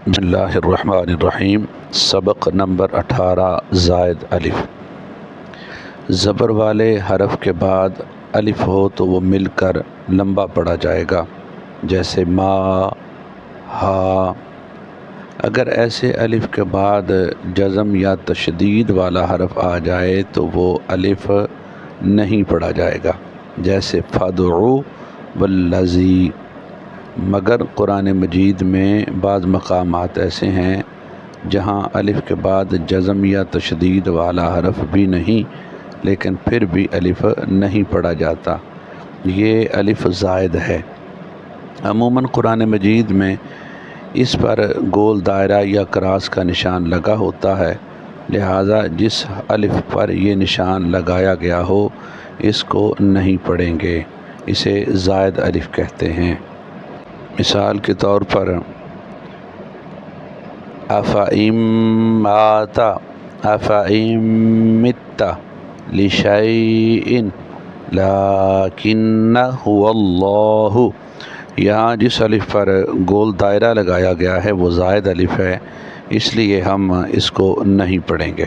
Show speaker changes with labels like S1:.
S1: بسم اللہ الرحمن الرحیم۔ سبق نمبر 18 زائد الف۔ زبر والے حرف کے بعد الف ہو تو وہ مل کر لمبا پڑا جائے گا، جیسے ما، ہا۔ اگر ایسے الف کے بعد جزم یا تشدید والا حرف آ جائے تو وہ الف نہیں پڑھا جائے گا، جیسے فادعو والذی۔ مگر قرآن مجید میں بعض مقامات ایسے ہیں جہاں الف کے بعد جزم یا تشدید والا حرف بھی نہیں، لیکن پھر بھی الف نہیں پڑھا جاتا، یہ الف زائد ہے۔ عموماً قرآن مجید میں اس پر گول دائرہ یا کراس کا نشان لگا ہوتا ہے، لہٰذا جس الف پر یہ نشان لگایا گیا ہو اس کو نہیں پڑھیں گے، اسے زائد الف کہتے ہیں۔ مثال کے طور پر افإن مات، افإن مت لشیء لکن هو اللہ۔ یہاں جس الف پر گول دائرہ لگایا گیا ہے وہ زائد الف ہے، اس لیے ہم اس کو نہیں پڑھیں گے۔